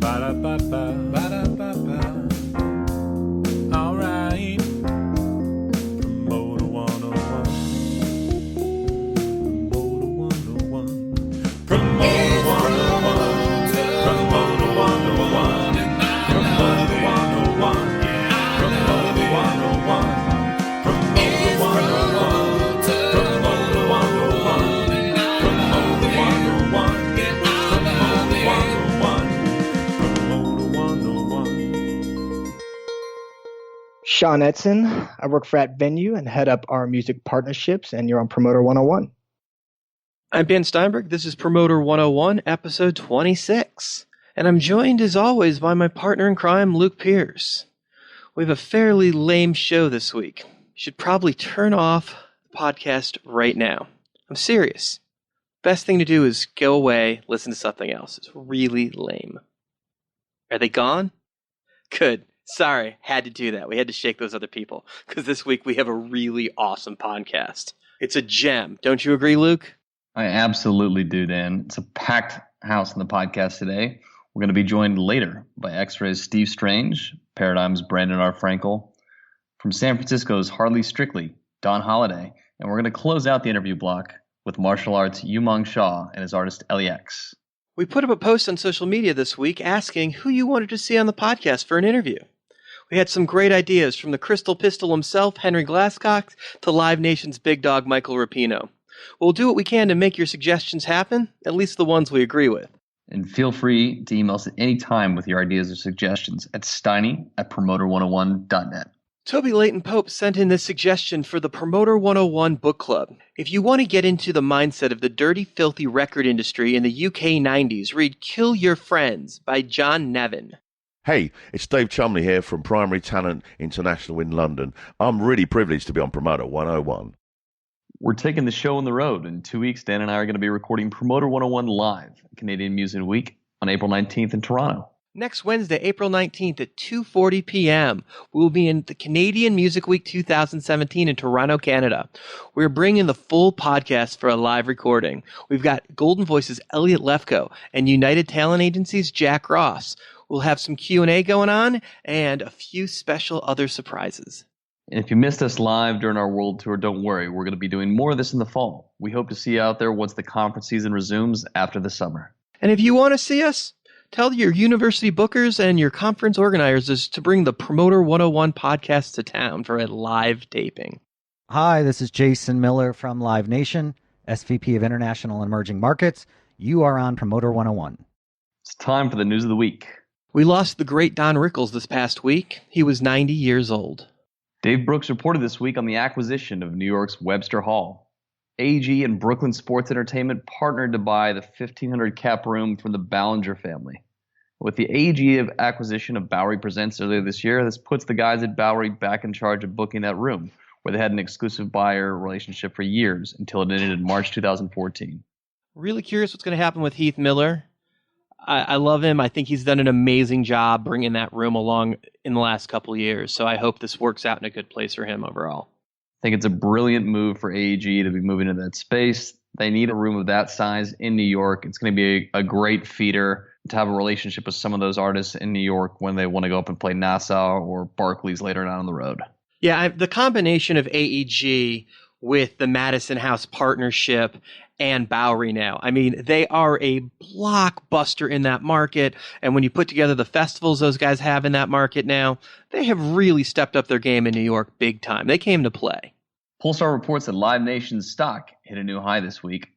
Ba-da-ba-ba, ba-da-ba-ba. All right. Promoter 101. Promoter 101. Promoter 101. Promoter 101. Promoter 101. Promoter 101. Promoter 101. Promoter 101. Promoter 101. Sean Edson. I work for At Venue and head up our music partnerships, and you're on Promoter 101. I'm Ben Steinberg. This is Promoter 101, episode 26. And I'm joined, as always, by my partner in crime, Luke Pierce. We have a fairly lame show this week. You should probably turn off the podcast right now. I'm serious. Best thing to do is go away, listen to something else. It's really lame. Are they gone? Good. Sorry, had to do that. We had to shake those other people, because this week we have a really awesome podcast. It's a gem. Don't you agree, Luke? I absolutely do, Dan. It's a packed house in the podcast today. We're going to be joined later by X-Ray's Steve Strange, Paradigm's Brandon R. Frankel, from San Francisco's Hardly Strictly, Don Holliday, and we're going to close out the interview block with martial arts Umong Shah and his artist Elle Exxe. We put up a post on social media this week asking who you wanted to see on the podcast for an interview. We had some great ideas, from the Crystal Pistol himself, Henry Glasscock, to Live Nation's big dog, Michael Rapino. We'll do what we can to make your suggestions happen, at least the ones we agree with. And feel free to email us at any time with your ideas or suggestions at steiny@promoter101.net. Toby Layton Pope sent in this suggestion for the Promoter 101 book club. If you want to get into the mindset of the dirty, filthy record industry in the UK 90s, read Kill Your Friends by John Nevin. Hey, it's Dave Chumley here from Primary Talent International in London. I'm really privileged to be on Promoter 101. We're taking the show on the road. In 2 weeks, Dan and I are going to be recording Promoter 101 Live, Canadian Music Week, on April 19th in Toronto. Next Wednesday, April 19th at 2:40 p.m., we'll be in the Canadian Music Week 2017 in Toronto, Canada. We're bringing the full podcast for a live recording. We've got Golden Voice's Elliot Lefko and United Talent Agency's Jack Ross. We'll have some Q&A going on and a few special other surprises. And if you missed us live during our world tour, don't worry. We're going to be doing more of this in the fall. We hope to see you out there once the conference season resumes after the summer. And if you want to see us, tell your university bookers and your conference organizers to bring the Promoter 101 podcast to town for a live taping. Hi, this is Jason Miller from Live Nation, SVP of International and Emerging Markets. You are on Promoter 101. It's time for the news of the week. We lost the great Don Rickles this past week. He was 90 years old. Dave Brooks reported this week on the acquisition of New York's Webster Hall. AEG and Brooklyn Sports Entertainment partnered to buy the 1,500 cap room from the Ballinger family. With the AEG acquisition of Bowery Presents earlier this year, this puts the guys at Bowery back in charge of booking that room, where they had an exclusive buyer relationship for years until it ended in March 2014. Really curious what's going to happen with Heath Miller. I love him. I think he's done an amazing job bringing that room along in the last couple of years. So I hope this works out in a good place for him overall. I think it's a brilliant move for AEG to be moving into that space. They need a room of that size in New York. It's going to be a great feeder to have a relationship with some of those artists in New York when they want to go up and play Nassau or Barclays later down the road. Yeah, the combination of AEG with the Madison House partnership and Bowery now. I mean, they are a blockbuster in that market. And when you put together the festivals those guys have in that market now, they have really stepped up their game in New York big time. They came to play. Polestar reports that Live Nation's stock hit a new high this week,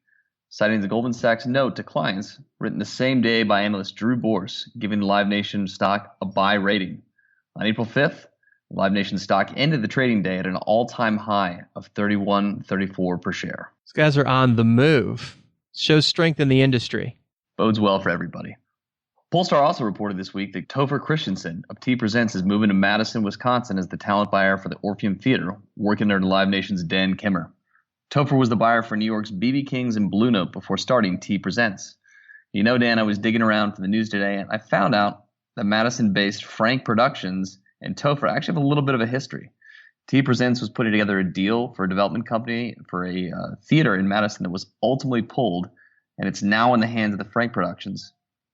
citing the Goldman Sachs note to clients written the same day by analyst Drew Borse, giving Live Nation stock a buy rating. On April 5th, Live Nation stock ended the trading day at an all-time high of $31.34 per share. These guys are on the move. Shows strength in the industry. Bodes well for everybody. Polestar also reported this week that Topher Christensen of T Presents is moving to Madison, Wisconsin as the talent buyer for the Orpheum Theater, working under Live Nation's Dan Kimmer. Topher was the buyer for New York's B.B. King's and Blue Note before starting T Presents. You know, Dan, I was digging around for the news today, and I found out that Madison-based Frank Productions and Topher actually have a little bit of a history. T Presents was putting together a deal for a development company for a theater in Madison that was ultimately pulled, and it's now in the hands of the Frank Productions.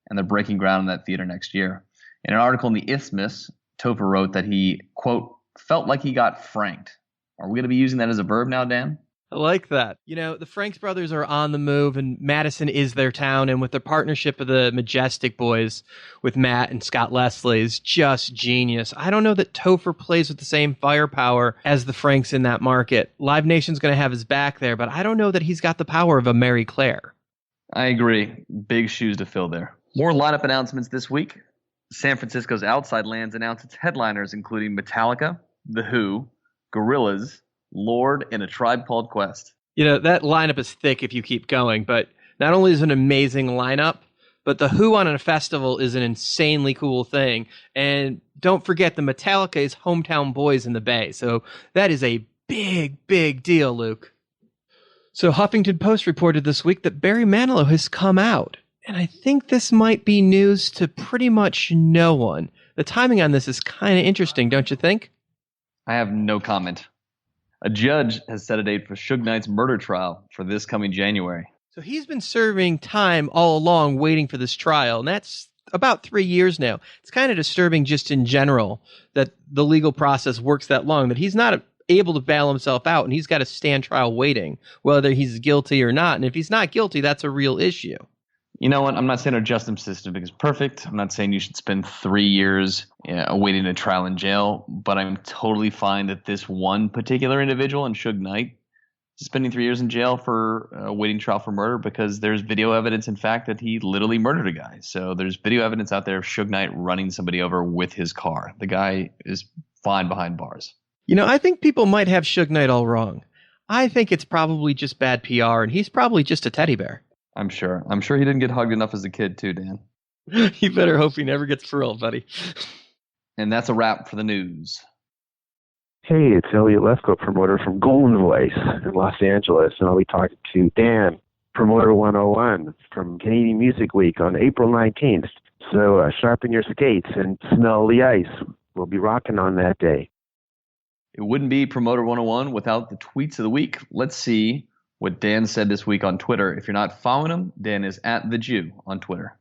and they're breaking ground in that theater next year. In an article in the Isthmus, Topher wrote that he, quote, felt like he got franked. Are we going to be using that as a verb now, Dan? I like that. You know, the Franks brothers are on the move, and Madison is their town, and with the partnership of the Majestic Boys with Matt and Scott Leslie is just genius. I don't know that Topher plays with the same firepower as the Franks in that market. Live Nation's going to have his back there, but I don't know that he's got the power of a Mary Claire. I agree. Big shoes to fill there. More lineup announcements this week. San Francisco's Outside Lands announced its headliners, including Metallica, The Who, Gorillaz, Lord, and A Tribe Called Quest. You know, that lineup is thick if you keep going, but not only is it an amazing lineup, but The Who on a festival is an insanely cool thing. And don't forget, the Metallica is hometown boys in the Bay, so that is a big, big deal, Luke. So Huffington Post reported this week that Barry Manilow has come out, and I think this might be news to pretty much no one. The timing on this is kind of interesting, don't you think? I have no comment. A judge has set a date for Suge Knight's murder trial for this coming January. So he's been serving time all along waiting for this trial, and that's about 3 years now. It's kind of disturbing just in general that the legal process works that long, that he's not able to bail himself out, and he's got to stand trial waiting, whether he's guilty or not. And if he's not guilty, that's a real issue. You know what? I'm not saying our justice system is perfect. I'm not saying you should spend 3 years awaiting a trial in jail, but I'm totally fine that this one particular individual and Suge Knight is spending 3 years in jail for awaiting trial for murder because there's video evidence, in fact, that he literally murdered a guy. So there's video evidence out there of Suge Knight running somebody over with his car. The guy is fine behind bars. You know, I think people might have Suge Knight all wrong. I think it's probably just bad PR, and he's probably just a teddy bear. I'm sure he didn't get hugged enough as a kid too, Dan. You better hope he never gets paroled, buddy. And that's a wrap for the news. Hey, it's Elliot Lefkoe, promoter from Golden Voice in Los Angeles, and I'll be talking to Dan, Promoter 101 from Canadian Music Week on April 19th. So sharpen your skates and smell the ice. We'll be rocking on that day. It wouldn't be Promoter 101 without the tweets of the week. Let's see what Dan said this week on Twitter. If you're not following him, Dan is at the Jew on Twitter.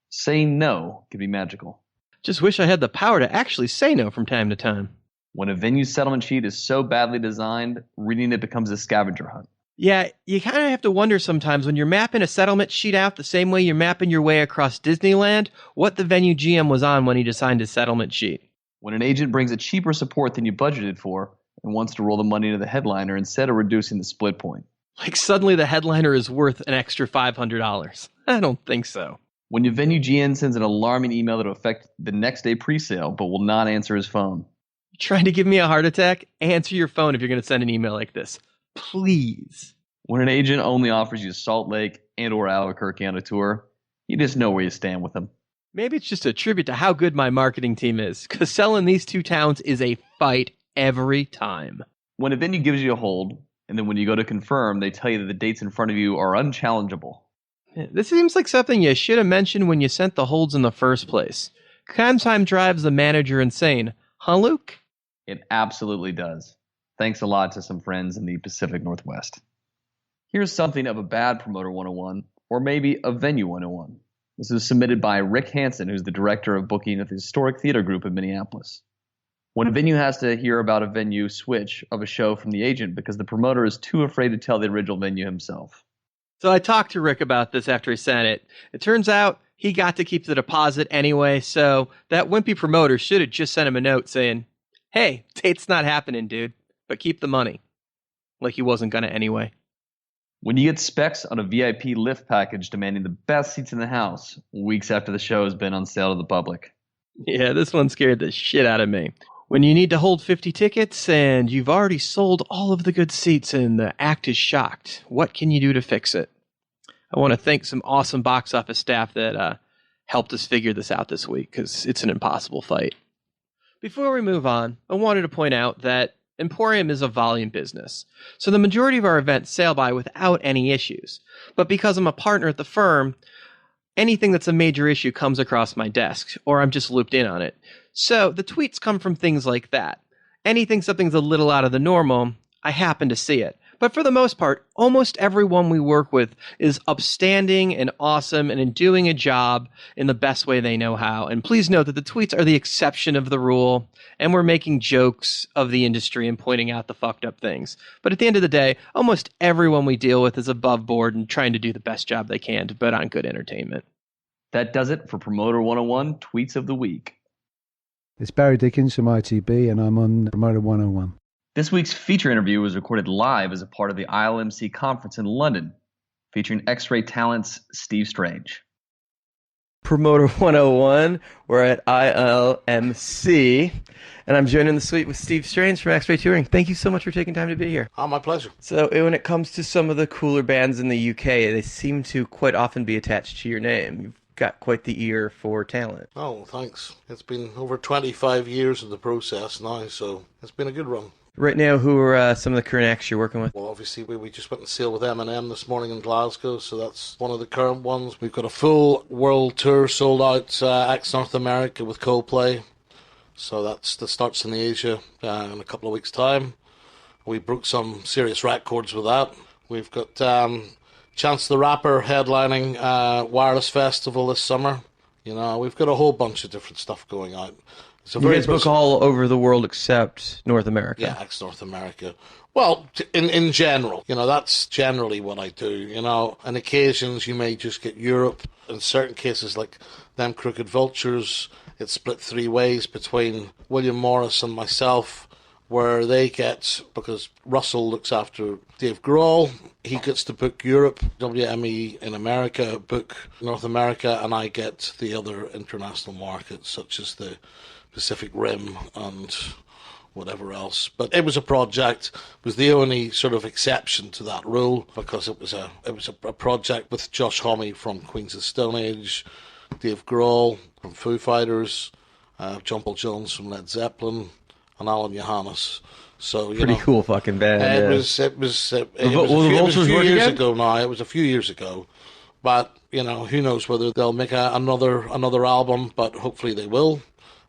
Saying no can be magical. Just wish I had the power to actually say no from time to time. When a venue settlement sheet is so badly designed, reading it becomes a scavenger hunt. Yeah, you kind of have to wonder sometimes when you're mapping a settlement sheet out the same way you're mapping your way across Disneyland, what the venue GM was on when he designed his settlement sheet. When an agent brings a cheaper support than you budgeted for and wants to roll the money into the headliner instead of reducing the split point. Like suddenly the headliner is worth an extra $500. I don't think so. When your venue GM sends an alarming email that will affect the next day presale but will not answer his phone. Trying to give me a heart attack? Answer your phone if you're going to send an email like this. Please. When an agent only offers you Salt Lake and or Albuquerque on a tour, you just know where you stand with them. Maybe it's just a tribute to how good my marketing team is, because selling these two towns is a fight every time. When a venue gives you a hold, and then when you go to confirm, they tell you that the dates in front of you are unchallengeable. This seems like something you should have mentioned when you sent the holds in the first place. Time drives the manager insane. Huh, Luke? It absolutely does. Thanks a lot to some friends in the Pacific Northwest. Here's something of a bad Promoter 101, or maybe a Venue 101. This is submitted by Rick Hansen, who's the director of booking at the Historic Theater Group in Minneapolis. When a venue has to hear about a venue switch of a show from the agent because the promoter is too afraid to tell the original venue himself. So I talked to Rick about this after he sent it. It turns out he got to keep the deposit anyway, so that wimpy promoter should have just sent him a note saying, "Hey, date's not happening, dude, but keep the money." Like he wasn't gonna anyway. When you get specs on a VIP lift package demanding the best seats in the house weeks after the show has been on sale to the public. Yeah, this one scared the shit out of me. When you need to hold 50 tickets and you've already sold all of the good seats and the act is shocked, what can you do to fix it? I want to thank some awesome box office staff that helped us figure this out this week, because it's an impossible fight. Before we move on, I wanted to point out that Emporium is a volume business, so the majority of our events sail by without any issues. But because I'm a partner at the firm, anything that's a major issue comes across my desk, or I'm just looped in on it. So the tweets come from things like that. Anything something's a little out of the normal, I happen to see it. But for the most part, almost everyone we work with is upstanding and awesome and doing a job in the best way they know how. And please note that the tweets are the exception of the rule, and we're making jokes of the industry and pointing out the fucked up things. But at the end of the day, almost everyone we deal with is above board and trying to do the best job they can to put on good entertainment. That does it for Promoter 101 Tweets of the Week. It's Barry Dickens from ITB, and I'm on Promoter 101. This week's feature interview was recorded live as a part of the ILMC conference in London, featuring X-Ray Talent's Steve Strange. Promoter 101, we're at ILMC, and I'm joining the suite with Steve Strange from X-Ray Touring. Thank you so much for taking time to be here. Oh, my pleasure. So when it comes to some of the cooler bands in the UK, they seem to quite often be attached to your name. You've got quite the ear for talent. Oh, thanks. It's been over 25 years in the process now, so it's been a good run. Right now, who are some of the current acts you're working with? Well, obviously, we just went and sailed with M&M this morning in Glasgow, so that's one of the current ones. We've got a full world tour sold out, Acts North America with Coldplay. So that starts in Asia in a couple of weeks' time. We broke some serious records with that. We've got Chance the Rapper headlining Wireless Festival this summer. You know, we've got a whole bunch of different stuff going out. You guys book all over the world except North America. Yeah, ex North America. Well, in general, you know, that's generally what I do. You know, on occasions you may just get Europe. In certain cases, like them Crooked Vultures, it's split three ways between William Morris and myself, where they get, because Russell looks after Dave Grohl, he gets to book Europe, WME in America, book North America, and I get the other international markets, such as the Pacific Rim and whatever else. But it was a project, was the only sort of exception to that rule, because it was a project with Josh Homme from Queens of the Stone Age, Dave Grohl from Foo Fighters, John Paul Jones from Led Zeppelin, and Alan Johannes. So pretty cool fucking band. It was a few years ago now. It was a few years ago, but you know, who knows whether they'll make another album? But hopefully they will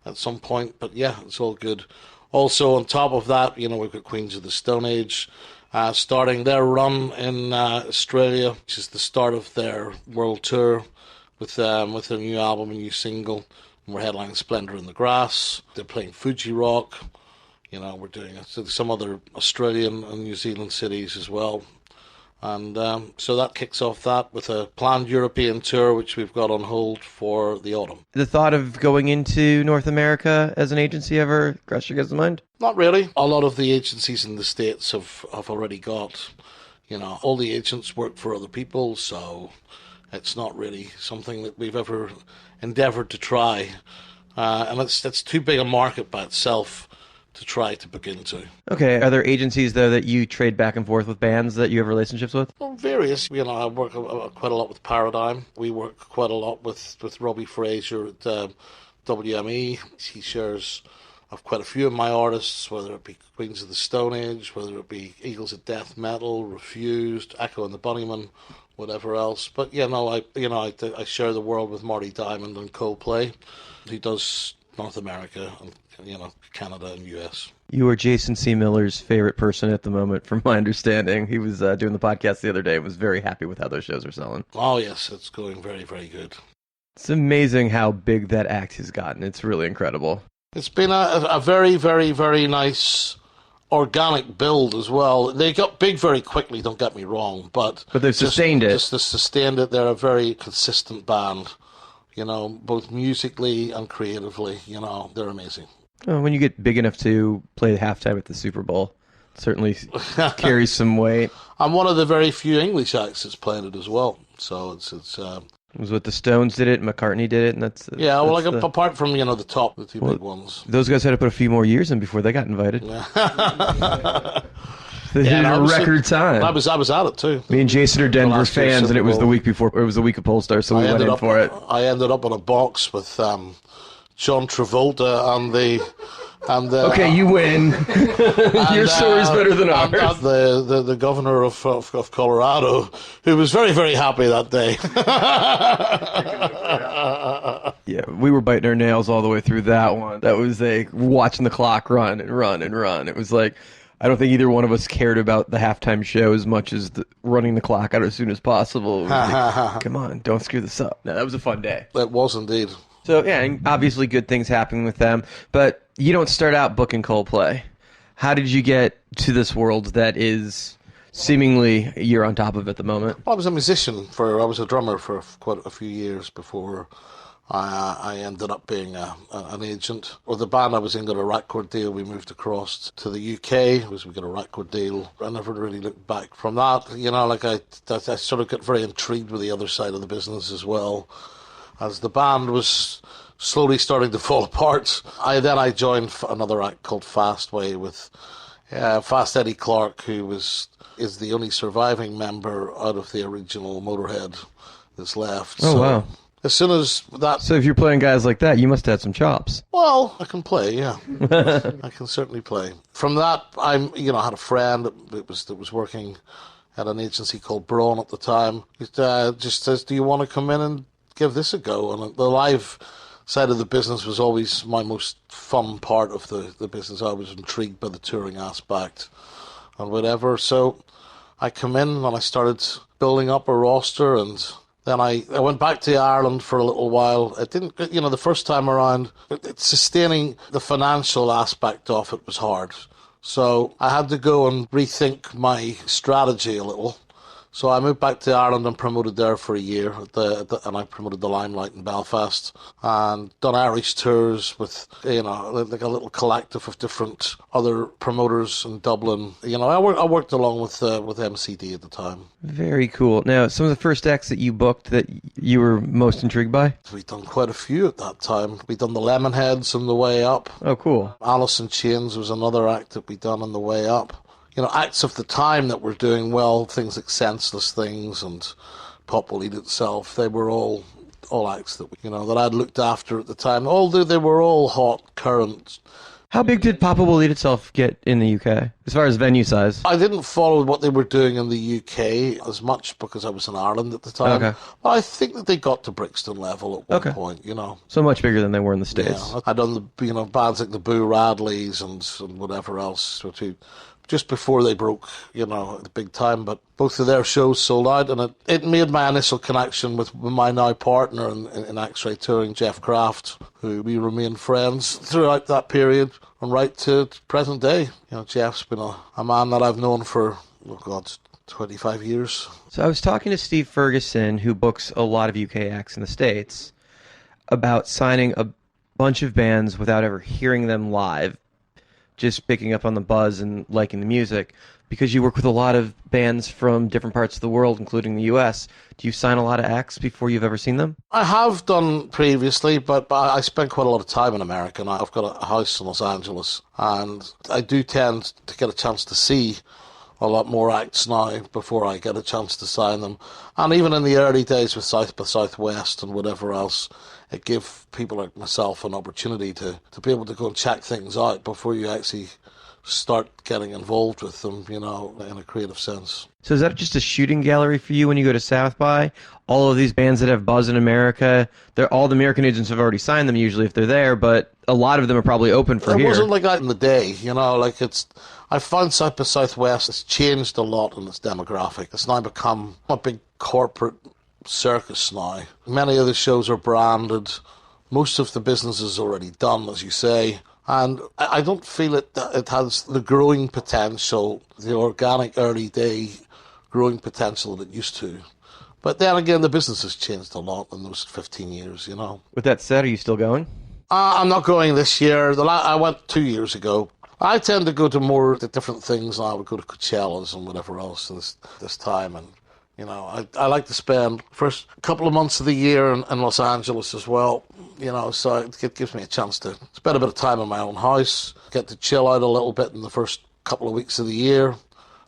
at some point. But yeah, it's all good. Also, on top of that, you know, we've got Queens of the Stone Age starting their run in Australia, which is the start of their world tour with their new album, a new single. And we're headlining Splendor in the Grass. They're playing Fuji Rock. You know, we're doing some other Australian and New Zealand cities as well. And so that kicks off that with a planned European tour, which we've got on hold for the autumn. The thought of going into North America as an agency ever crossed your guys' mind? Not really. A lot of the agencies in the States have already got, you know, all the agents work for other people, so it's not really something that we've ever endeavoured to try. And it's too big a market by itself to try to book into. Okay, are there agencies, though, that you trade back and forth with bands that you have relationships with? Well, various. You know, I work quite a lot with Paradigm. We work quite a lot with Robbie Fraser at WME. He shares of quite a few of my artists, whether it be Queens of the Stone Age, whether it be Eagles of Death Metal, Refused, Echo and the Bunnymen, whatever else. But yeah, no, I share the world with Marty Diamond and Coldplay. He does North America and, you know, Canada and US. You are Jason C. Miller's favorite person at the moment, from my understanding. He was doing the podcast the other day and was very happy with how those shows are selling. Oh, yes, it's going very, very good. It's amazing how big that act has gotten. It's really incredible. It's been a very, very, very nice organic build as well. They got big very quickly, don't get me wrong, but they've sustained it. Just sustained it. They're a very consistent band, you know, both musically and creatively. You know, they're amazing. When you get big enough to play halftime at the Super Bowl, it certainly carries some weight. I'm one of the very few English acts that's playing it as well. So it's it was what the Stones did it, McCartney did it, and that's apart from, you know, the two big ones. Those guys had to put a few more years in before they got invited. They did a record time. I was at it too. Me and Jason are Denver fans, and it was the week before. It was the week of Polestar, so we went in for it. I ended up on a box with John Travolta and the. Okay, you win. Your story's better than ours. The governor of Colorado, who was very, very happy that day. Yeah, we were biting our nails all the way through that one. That was watching the clock run and run and run. It was like, I don't think either one of us cared about the halftime show as much as running the clock out as soon as possible. Come on, don't screw this up. No, that was a fun day. It was indeed. So, yeah, and obviously good things happening with them. But you don't start out booking Coldplay. How did you get to this world that is seemingly you're on top of at the moment? Well, I was a musician. I was a drummer for quite a few years before I ended up being an agent. Well, the band I was in got a record deal. We moved across to the UK. We got a record deal. I never really looked back from that. I sort of got very intrigued with the other side of the business as well. As the band was slowly starting to fall apart, I joined another act called Fastway with Fast Eddie Clark, who is the only surviving member out of the original Motorhead that's left. Oh, wow. As soon as that... So if you're playing guys like that, you must have had some chops. Well, I can play, yeah. I can certainly play. From that, I had a friend that was working at an agency called Braun at the time. He just says, do you want to come in and give this a go? And the live side of the business was always my most fun part of the business. I was intrigued by the touring aspect and whatever. So I come in and I started building up a roster, and then I went back to Ireland for a little while. It didn't, the first time around, sustaining the financial aspect of it was hard. So I had to go and rethink my strategy a little. So I moved back to Ireland and promoted there for a year, and I promoted the Limelight in Belfast, and done Irish tours with, like a little collective of different other promoters in Dublin. I worked along with MCD at the time. Very cool. Now, some of the first acts that you booked that you were most intrigued by? We'd done quite a few at that time. We'd done the Lemonheads on the way up. Oh, cool. Alice in Chains was another act that we'd done on the way up. Acts of the time that were doing well, things like Senseless Things and Pop Will Eat Itself, they were all acts that that I'd looked after at the time, although they were all hot, current. How big did Papa Will Eat Itself get in the UK, as far as venue size? I didn't follow what they were doing in the UK as much because I was in Ireland at the time. Okay. But I think that they got to Brixton level at one point, So much bigger than they were in the States. Yeah, I'd done the bands like the Boo Radleys and whatever else, just before they broke, the big time. But both of their shows sold out, and it made my initial connection with my now partner in X-Ray Touring, Jeff Kraft, who we remain friends throughout that period and right to present day. Jeff's been a man that I've known for, 25 years. So I was talking to Steve Ferguson, who books a lot of UK acts in the States, about signing a bunch of bands without ever hearing them live, just picking up on the buzz and liking the music, because you work with a lot of bands from different parts of the world, including the US. Do you sign a lot of acts before you've ever seen them? I have done previously, but I spent quite a lot of time in America, and I've got a house in Los Angeles, and I do tend to get a chance to see a lot more acts now before I get a chance to sign them. And even in the early days with South by Southwest and whatever else, it gave people like myself an opportunity to be able to go and check things out before you actually start getting involved with them, in a creative sense. So is that just a shooting gallery for you when you go to South by? All of these bands that have buzz in America, all the American agents have already signed them usually if they're there, but a lot of them are probably open for here. It wasn't like that in the day, I found South by Southwest has changed a lot in its demographic. It's now become a big corporate circus now. Many of the shows are branded. Most of the business is already done, as you say. And I don't feel it has the growing potential, the organic early day growing potential that it used to. But then again, the business has changed a lot in those 15 years, With that said, are you still going? I'm not going this year. I went 2 years ago. I tend to go to more different things now. I would go to Coachella's and whatever else this time. And, I like to spend the first couple of months of the year in Los Angeles as well. So it gives me a chance to spend a bit of time in my own house, get to chill out a little bit in the first couple of weeks of the year.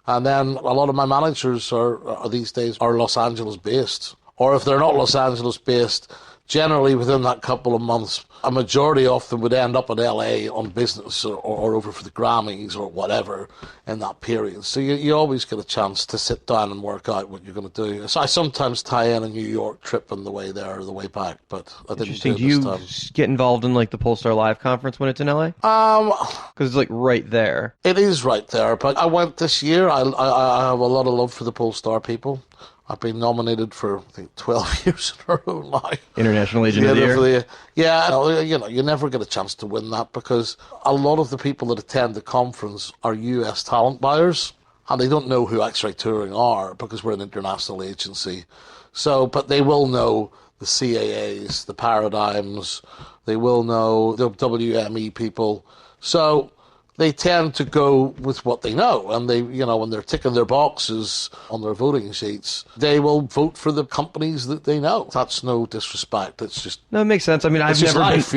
And then a lot of my managers are these days Los Angeles based. Or if they're not Los Angeles based, generally within that couple of months, a majority of them would end up in LA on business or over for the Grammys or whatever in that period. So you always get a chance to sit down and work out what you're going to do. So I sometimes tie in a New York trip on the way there or the way back, but I didn't do it Do you this time. get involved in like the Polestar Live conference when it's in LA? Because it's like right there. It is right there, but I went this year. I have a lot of love for the Polestar people. I've been nominated for, I think, 12 years in a row now. International Agent of the Year. Yeah, you never get a chance to win that because a lot of the people that attend the conference are US talent buyers, and they don't know who X-Ray Touring are because we're an international agency. So, but they will know the CAAs, the Paradigms, they will know the WME people. So they tend to go with what they know, and they, when they're ticking their boxes on their voting sheets, they will vote for the companies that they know. That's no disrespect. It's just No, it makes sense. I mean, it's just life,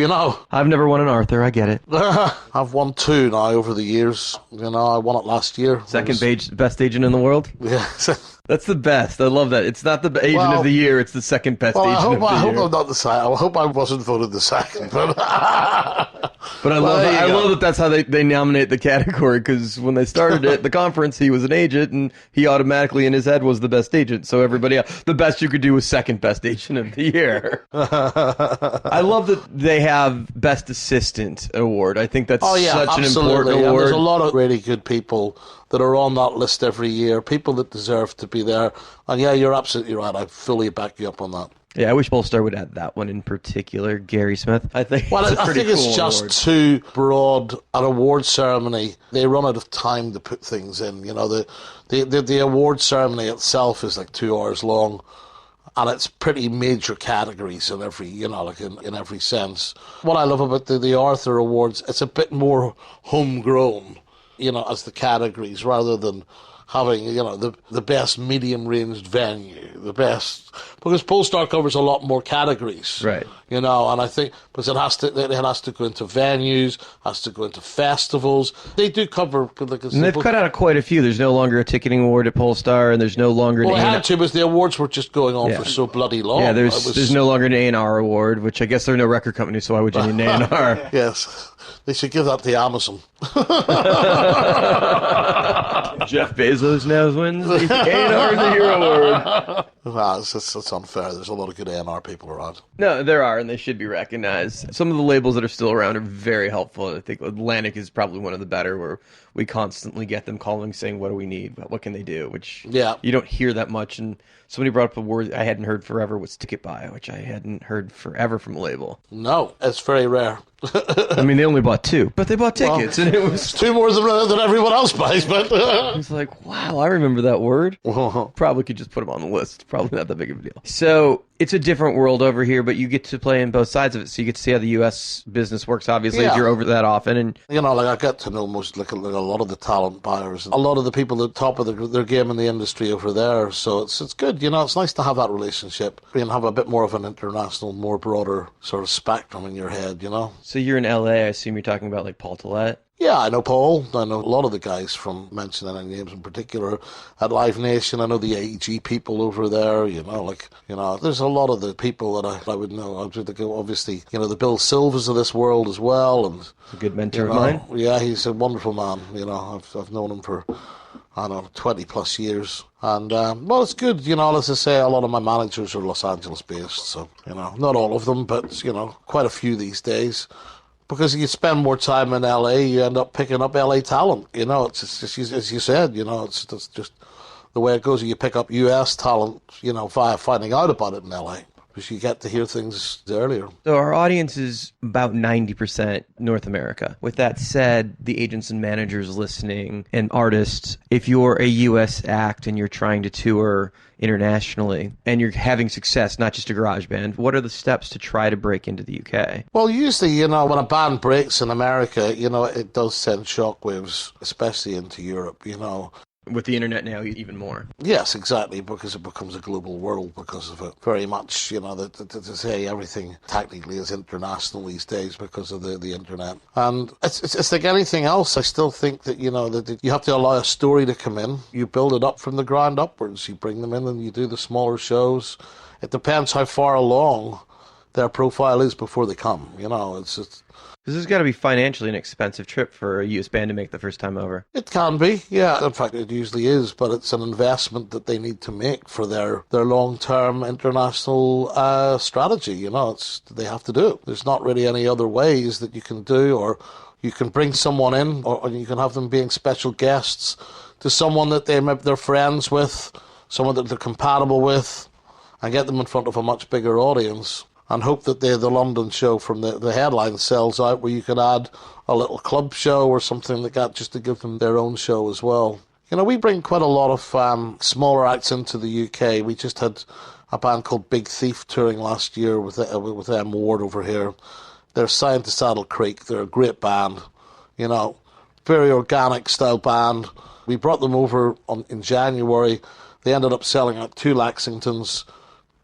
I've never won an Arthur. I get it. I've won 2 now over the years. I won it last year. Second best agent in the world. Yeah. That's the best. I love that. It's not the agent of the year. It's the second best agent of the year. I hope I'm not the second. I hope I wasn't voted the second. But I love that that's how they nominate the category, because when they started it, the conference, he was an agent, and he automatically in his head was the best agent. So everybody else, the best you could do was second best agent of the year. I love that they have best assistant award. I think that's such an important award. And there's a lot of really good people that are on that list every year, people that deserve to be there. And yeah, you're absolutely right. I fully back you up on that. Yeah, I wish Polestar would add that one in particular, Gary Smith. I think it's just award. too broad an award ceremony. They run out of time to put things in. The award ceremony itself is like 2 hours long, and it's pretty major categories in every, in every sense. What I love about the Arthur Awards, it's a bit more homegrown, as the categories, rather than having, the best medium-ranged venue, the best, because Polestar covers a lot more categories, right? And I think because it has to go into venues, has to go into festivals. They do cover, and they've cut out quite a few. There's no longer a ticketing award at Polestar, and there's no longer an A&R. Well, they had to, because the awards were just going on for so bloody long. Yeah, there's no longer an A&R award, which I guess they're no record company, so why would you need an A&R? Yes, they should give that to Amazon. Jeff Bezos now wins the A&R of the Year award. Nah, it's unfair. There's a lot of good A&R people around. No, there are, and they should be recognized. Some of the labels that are still around are very helpful. I think Atlantic is probably one of the better, where we constantly get them calling saying, what do we need? What can they do? Which you don't hear that much. And somebody brought up a word I hadn't heard forever was Ticket Buy, which I hadn't heard forever from a label. No, it's very rare. I mean, they only bought 2, but they bought tickets, and it was 2 more than everyone else buys. But it's like, wow, I remember that word. Probably could just put them on the list. Probably not that big of a deal. So it's a different world over here, but you get to play in both sides of it. So you get to see how the U.S. business works, obviously, if you're over that often. And I get to know most like a lot of the talent buyers, a lot of the people at the top of their game in the industry over there. So it's good. It's nice to have that relationship and have a bit more of an international, more broader sort of spectrum in your head. So you're in L.A. I assume you're talking about like Paul Tillett. Yeah, I know Paul. I know a lot of the guys from mentioning any names in particular at Live Nation. I know the AEG people over there. There's a lot of the people that I would know. Obviously, the Bill Silvers of this world as well, and a good mentor of mine. Yeah, he's a wonderful man. I've known him for 20 plus years. And, it's good, as I say, a lot of my managers are Los Angeles based, so, not all of them, but, quite a few these days. Because you spend more time in LA, you end up picking up LA talent. It's just, as you said, it's just the way it goes. You pick up US talent, via finding out about it in LA. Because you get to hear things earlier. So our audience is about 90% North America. With that said, the agents and managers listening and artists, if you're a U.S. act and you're trying to tour internationally and you're having success, not just a garage band, what are the steps to try to break into the UK? Well, usually, when a band breaks in America, it does send shockwaves, especially into Europe, With the internet now, even more. Yes, exactly, because it becomes a global world because of it. Very much, to say everything technically is international these days because of the internet. And it's like anything else. I still think that, that you have to allow a story to come in. You build it up from the ground upwards. You bring them in and you do the smaller shows. It depends how far along their profile is before they come. It's just... This has got to be financially an expensive trip for a U.S. band to make the first time over. It can be, yeah. In fact, it usually is, but it's an investment that they need to make for their long-term international strategy. They have to do it. There's not really any other ways that you can do, or you can bring someone in, or you can have them being special guests to someone that they're friends with, someone that they're compatible with, and get them in front of a much bigger audience. And hope that the London show from the headline sells out, where you could add a little club show or something like that, just to give them their own show as well. We bring quite a lot of smaller acts into the UK. We just had a band called Big Thief touring last year with M Ward over here. They're signed to Saddle Creek. They're a great band, very organic style band. We brought them over in January. They ended up selling out 2 Lexingtons.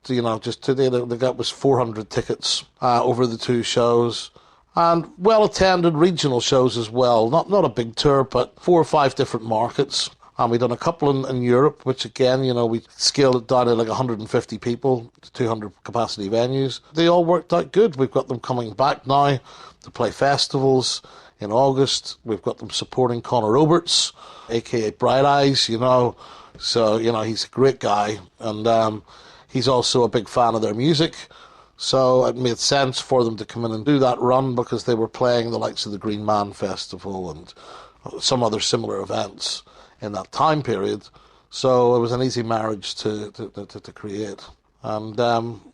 Just today they got was 400 tickets over the 2 shows, and well-attended regional shows as well. Not a big tour, but 4 or 5 different markets. And we've done a couple in Europe, which again, we scaled it down to like 150 people, 200 capacity venues. They all worked out good. We've got them coming back now to play festivals in August. We've got them supporting Conor Roberts, a.k.a. Bright Eyes, So, he's a great guy, and he's also a big fan of their music, so it made sense for them to come in and do that run, because they were playing the likes of the Green Man Festival and some other similar events in that time period. So it was an easy marriage to create. And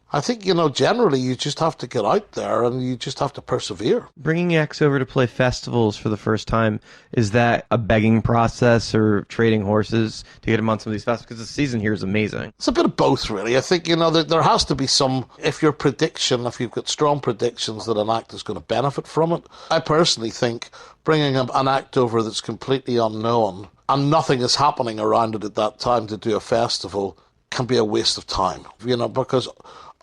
I think, generally you just have to get out there and you just have to persevere. Bringing X over to play festivals for the first time, is that a begging process or trading horses to get him on some of these festivals? Because the season here is amazing. It's a bit of both, really. I think, there has to be some, if you've got strong predictions that an act is going to benefit from it. I personally think bringing an act over that's completely unknown and nothing is happening around it at that time to do a festival can be a waste of time, because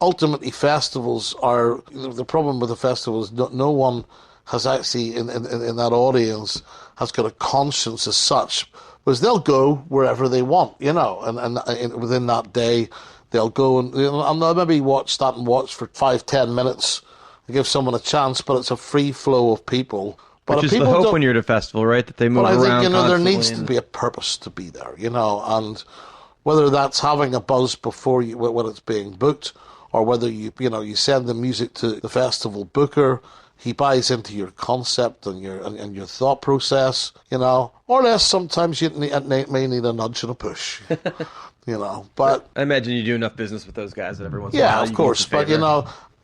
ultimately festivals are, the problem with the festivals, no one has actually in that audience has got a conscience as such, because they'll go wherever they want, and within that day they'll go and they'll maybe watch for 5-10 minutes to give someone a chance, but it's a free flow of people. But which is the hope when you're at a festival, right? That they move around. But I think, there constantly needs to be a purpose to be there, and whether that's having a buzz before when it's being booked, or whether you send the music to the festival booker, he buys into your concept and your thought process, or less. Sometimes you may need a nudge and a push, But I imagine you do enough business with those guys that every once in a yeah, while. of course. But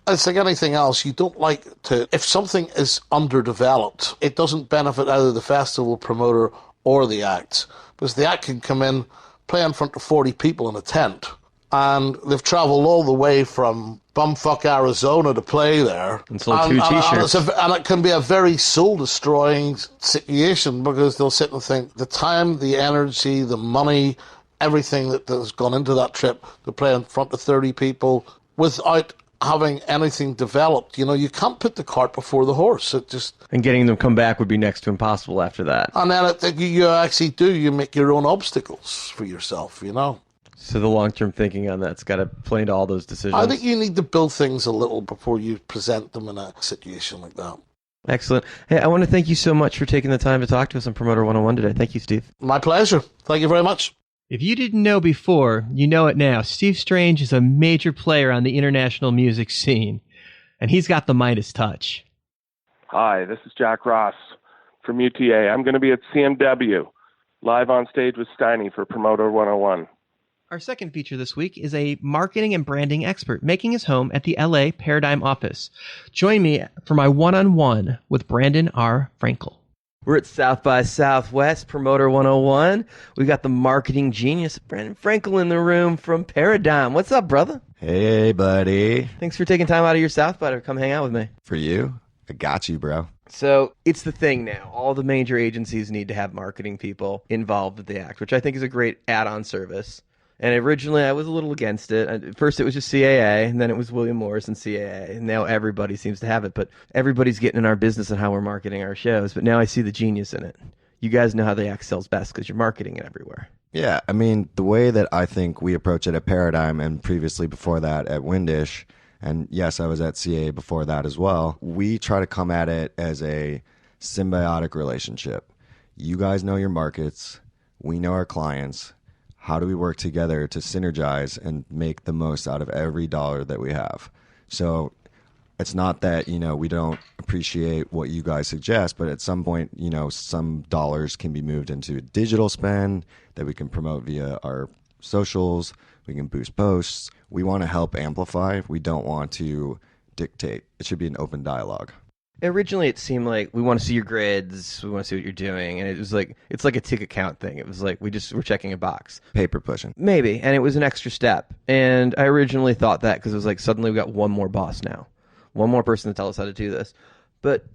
it's like anything else. You don't like to, if something is underdeveloped, it doesn't benefit either the festival promoter or the act, because the act can come in, play in front of 40 people in a tent, and they've travelled all the way from bumfuck Arizona to play there. And sold 2 T-shirts. And it can be a very soul-destroying situation, because they'll sit and think the time, the energy, the money, everything that has gone into that trip to play in front of 30 people without having anything developed. You can't put the cart before the horse. And getting them come back would be next to impossible after that. And then you actually you make your own obstacles for yourself, So the long-term thinking on that's got to play into all those decisions. I think you need to build things a little before you present them in a situation like that. Excellent. Hey, I want to thank you so much for taking the time to talk to us on Promoter 101 today. Thank you, Steve. My pleasure. Thank you very much. If you didn't know before, you know it now. Steve Strange is a major player on the international music scene, and he's got the Midas touch. Hi, this is Jack Ross from UTA. I'm going to be at CMW, live on stage with Steiny for Promoter 101. Our second feature this week is a marketing and branding expert making his home at the LA Paradigm office. Join me for my one-on-one with Brandon R. Frankel. We're at South by Southwest, Promoter 101. We got the marketing genius, Brandon Frankel, in the room from Paradigm. What's up, brother? Hey, buddy. Thanks for taking time out of your South by to come hang out with me. For you? I got you, bro. So it's the thing now. All the major agencies need to have marketing people involved with the act, which I think is a great add-on service. And originally I was a little against it. At first it was just CAA, and then it was William Morris and CAA, and now everybody seems to have it. But everybody's getting in our business and how we're marketing our shows. But now I see the genius in it. You guys know how the act sells best because you're marketing it everywhere. Yeah, I mean, the way that I think we approach it at Paradigm and previously before that at Windish And yes, I was at CA before that as well. We try to come at it as a symbiotic relationship. You guys know your markets. We know our clients. How do we work together to synergize and make the most out of every dollar that we have? So it's not that, we don't appreciate what you guys suggest, but at some point, some dollars can be moved into digital spend that we can promote via our socials. We can boost posts. We want to help amplify. We don't want to dictate. It should be an open dialogue. Originally, it seemed like we want to see your grids, we want to see what you're doing, and it was like it's like a ticket count thing. It was like we're checking a box, paper pushing, maybe, and it was an extra step. And I originally thought that because it was like suddenly we got one more boss now, one more person to tell us how to do this.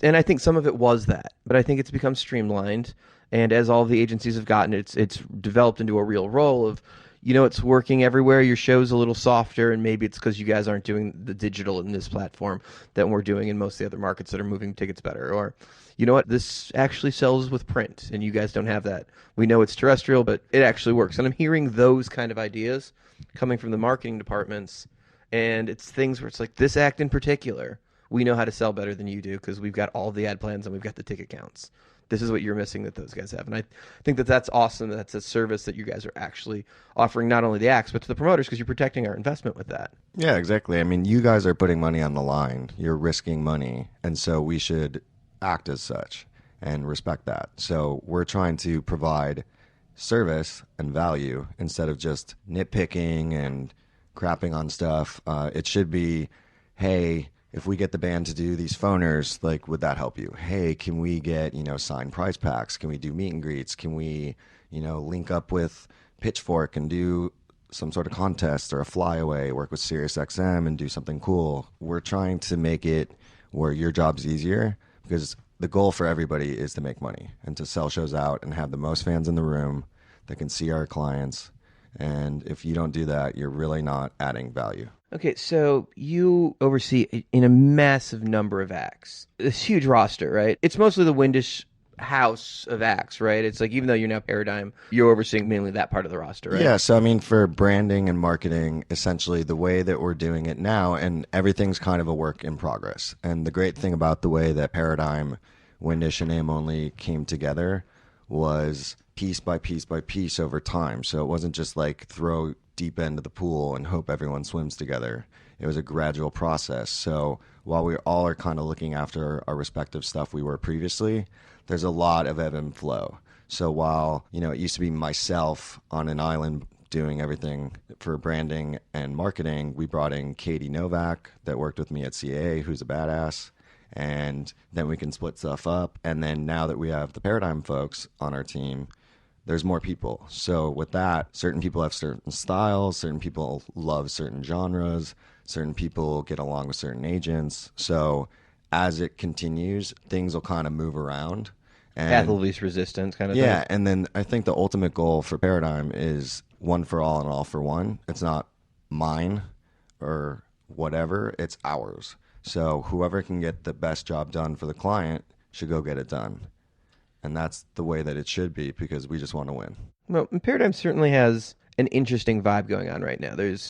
And I think some of it was that, but I think it's become streamlined, and as all the agencies have gotten, it's developed into a real role of. It's working everywhere. Your show's a little softer, and maybe it's because you guys aren't doing the digital in this platform that we're doing in most of the other markets that are moving tickets better. Or, you know what, this actually sells with print, and you guys don't have that. We know it's terrestrial, but it actually works. And I'm hearing those kind of ideas coming from the marketing departments, and it's things where it's like, this act in particular, we know how to sell better than you do because we've got all the ad plans and we've got the ticket counts. This is what you're missing that those guys have. And I think that's awesome. That's a service that you guys are actually offering not only the acts, but to the promoters because you're protecting our investment with that. Yeah, exactly. I mean, you guys are putting money on the line. You're risking money. And so we should act as such and respect that. So we're trying to provide service and value instead of just nitpicking and crapping on stuff. It should be, hey, if we get the band to do these phoners, like, would that help you? Hey, can we get, signed prize packs? Can we do meet and greets? Can we, link up with Pitchfork and do some sort of contest or a flyaway, work with SiriusXM and do something cool? We're trying to make it where your job's easier because the goal for everybody is to make money and to sell shows out and have the most fans in the room that can see our clients. And if you don't do that, you're really not adding value. Okay, so you oversee in a massive number of acts. This huge roster, right? It's mostly the Windish house of acts, right? It's like even though you're now Paradigm, you're overseeing mainly that part of the roster, right? Yeah, so I mean, for branding and marketing, essentially the way that we're doing it now, and everything's kind of a work in progress. And the great thing about the way that Paradigm, Windish, and Aim Only came together was piece by piece by piece over time. So it wasn't just like throw deep end of the pool and hope everyone swims together. It was a gradual process. So while we all are kind of looking after our respective stuff we were previously, there's a lot of ebb and flow. So while, it used to be myself on an island doing everything for branding and marketing, we brought in Katie Novak that worked with me at CA, who's a badass. And then we can split stuff up. And then now that we have the Paradigm folks on our team, there's more people. So with that, certain people have certain styles, certain people love certain genres, certain people get along with certain agents. So as it continues, things will kind of move around. And path of least resistance kind of thing. Yeah, and then I think the ultimate goal for Paradigm is one for all and all for one. It's not mine or whatever, it's ours. So whoever can get the best job done for the client should go get it done. And that's the way that it should be because we just want to win. Well, Paradigm certainly has an interesting vibe going on right now. There's